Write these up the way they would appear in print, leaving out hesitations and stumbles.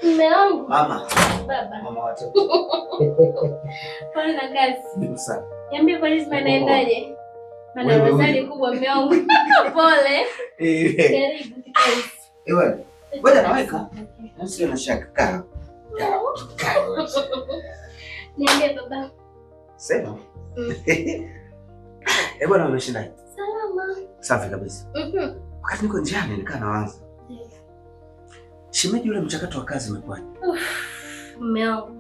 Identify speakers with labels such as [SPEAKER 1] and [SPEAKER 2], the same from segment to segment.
[SPEAKER 1] Mume wangu.
[SPEAKER 2] Mama.
[SPEAKER 1] Baba.
[SPEAKER 2] Mama watoto.
[SPEAKER 1] Pole na kazi.
[SPEAKER 2] Ndio sana.
[SPEAKER 1] Niambie kwa nini naendaje? Maana rozali kubwa mume wangu. Pole. Karibu kipenzi.
[SPEAKER 2] Ewe. Ngoja naweka. Nasi na shaka kaa.
[SPEAKER 1] Niambie baba.
[SPEAKER 2] Sema. Bwana umeshindaje?
[SPEAKER 1] Salama.
[SPEAKER 2] Safi kabisa. Wakati niko njiani nikaa naanza. Shemeji, yule mchakato wa kazi umekwaje?
[SPEAKER 1] Mume wangu.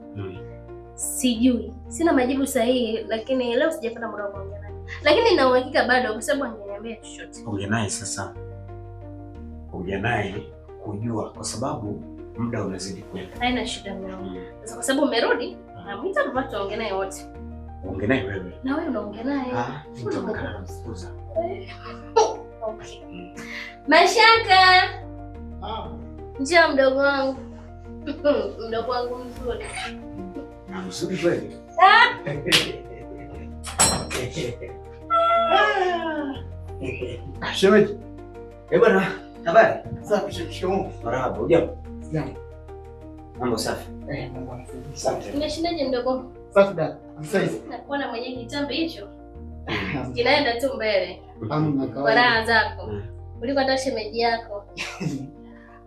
[SPEAKER 1] Sijui. Sina majibu sahihi, lakini leo sijapata muda wa kuongea naye. Lakini nina uhakika bado kwa sababu angeniambia chochote.
[SPEAKER 2] Ongea naye sasa. Ongea naye kujua kwa sababu muda unazidi kwenda.
[SPEAKER 1] Haina shida mume wangu. Sasa kwa sababu umerudi, namuita baba tuongee naye wote.
[SPEAKER 2] Ongea naye wewe.
[SPEAKER 1] Na wewe unaongea naye.
[SPEAKER 2] Nitaongea na mfukuza.
[SPEAKER 1] Okay. Mashaka. Njoo mdogo wangu. Mdogo wangu mzuri.
[SPEAKER 2] Mzuri kweli.
[SPEAKER 3] Shemeji.
[SPEAKER 2] Bwana, habari?
[SPEAKER 3] Safi, shikamoo.
[SPEAKER 2] Marahaba, hujambo?
[SPEAKER 3] Jambo.
[SPEAKER 2] Mambo safi.
[SPEAKER 3] Mambo safi.
[SPEAKER 1] Umeshindaje mdogo?
[SPEAKER 3] Safi dada. Sasa
[SPEAKER 1] nakuona mwenye kitambi hicho. Kinaenda tu mbele.
[SPEAKER 3] Amna
[SPEAKER 1] kawaida. Kwa raha zako. Kuliko hata shemeji yako.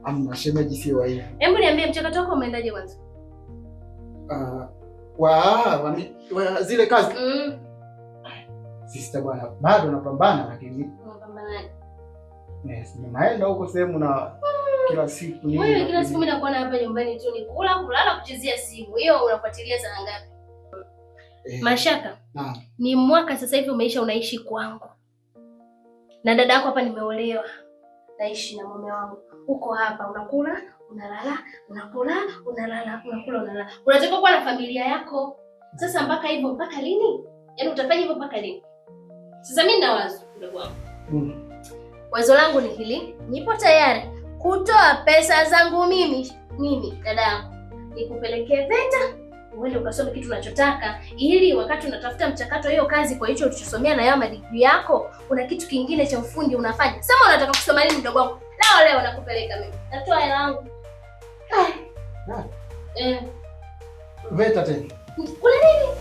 [SPEAKER 3] Amna shemeji sio wa hivi.
[SPEAKER 1] Hebu niambie mchakato wako umeendaje kwanza?
[SPEAKER 3] Wa zile kazi. Sister bwana, bado napambana lakini.
[SPEAKER 1] Unapambanaje?
[SPEAKER 3] Yes, naenda huko sehemu na kila siku
[SPEAKER 1] ni. Wewe kila siku mimi nakuona hapa nyumbani tu ni kula, kulala, kuchezea simu. Hiyo unafuatilia saa ngapi? Mashaka. Ni mwaka sasa hivi umeisha unaishi kwangu. Na dada yako hapa nimeolewa. Naishi na mume wangu. Uko hapa unakula, unalala, unakula, unalala, unakula, unalala. Unataka kuwa na familia yako. Sasa mpaka hivyo mpaka lini? Yaani utafanya hivyo mpaka lini? Sasa mimi nina wazo ndugu wangu. Wazo langu ni hili, nipo tayari kutoa pesa zangu mimi dada yako. Nikupelekee VETA, uende ukasome kitu unachotaka ili wakati unatafuta mchakato hiyo kazi kwa hicho ulichosomea na yao madigrii yako, kuna kitu kingine cha ufundi unafanya. Sema unataka kusoma nini mdogo wangu? Leo nakupeleka mimi. Natoa hela yangu.
[SPEAKER 3] VETA tena.
[SPEAKER 1] Kuna nini?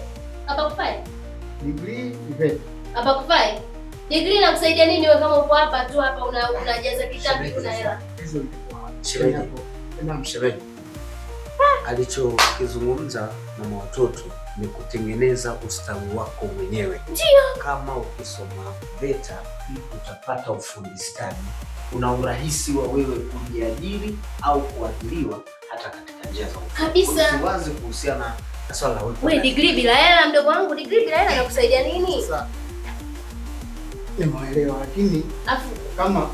[SPEAKER 1] Hapa kufai?
[SPEAKER 3] Degree VETA.
[SPEAKER 1] Hapa kufai? Degree inakusaidia nini wewe kama uko hapa tu hapa unajaza kitabu kuna hela?
[SPEAKER 2] Shemeji. Alichokizungumza na watoto ni kutengeneza ustawi wako mwenyewe.
[SPEAKER 1] Ndio.
[SPEAKER 2] Kama ukisoma VETA utapata ufundi stadi. Una urahisi wa wewe kujiajiri au kuajiriwa hata katika njia za ufundi.
[SPEAKER 1] Kabisa.
[SPEAKER 2] Usiwaze kuhusiana na swala la
[SPEAKER 1] wewe degree bila hela mdogo wangu, degree bila hela inakusaidia nini?
[SPEAKER 3] Sasa nimeelewa lakini kama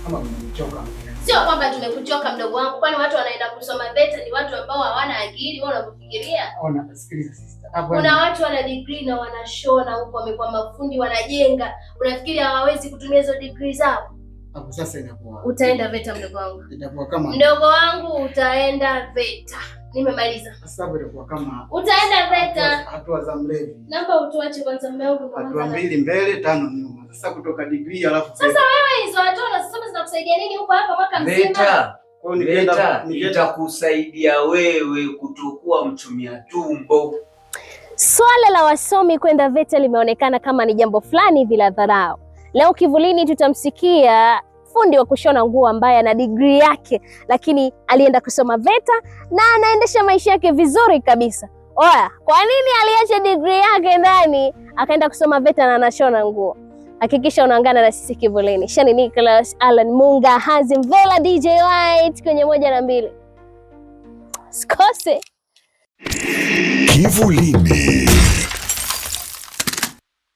[SPEAKER 3] mmechoka.
[SPEAKER 1] Sio kwamba tumekuchoka mdogo wangu, kwani watu wanaenda kusoma VETA ni watu ambao hawana akili wao wanafikiria.
[SPEAKER 3] Ona, sikiliza sister.
[SPEAKER 1] Kuna watu wana degree na wanashona huko wamekuwa mafundi wanajenga. Unafikiri hawawezi kutumia hizo degree zao?
[SPEAKER 3] Hapo sasa inakuwa.
[SPEAKER 1] Utaenda VETA mdogo wangu.
[SPEAKER 3] Itakuwa kama
[SPEAKER 1] mdogo wangu utaenda VETA. Nimemaliza.
[SPEAKER 3] Sasa hapo itakuwa kama
[SPEAKER 1] utaenda VETA.
[SPEAKER 3] Hatua za mlevi.
[SPEAKER 1] Naomba utuache kwanza mume wangu.
[SPEAKER 3] Hatua 2 mbele 5 nyuma. Sasa kutoka degree alafu
[SPEAKER 1] sasa wewe hizo hatua unasema zinakusaidia nini huko hapa mwaka mzima?
[SPEAKER 2] VETA itakusaidia wewe kutokuwa mchumia tumbo.
[SPEAKER 1] Swala la wasomi kwenda VETA limeonekana kama ni jambo fulani hivi la dharau. Leo Kivulini tutamsikia fundi wa kushona nguo ambaye ana degree yake lakini alienda kusoma VETA na anaendesha maisha yake vizuri kabisa. Oya, kwa nini aliacha degree yake ndani akaenda kusoma VETA na anashona nguo? Hakikisha unaungana na sisi Kivulini. Shani Nicholas, Alan Munga, Hazim Vela, DJ White kwenye 1 na 2. Sikose.
[SPEAKER 4] Kivulini.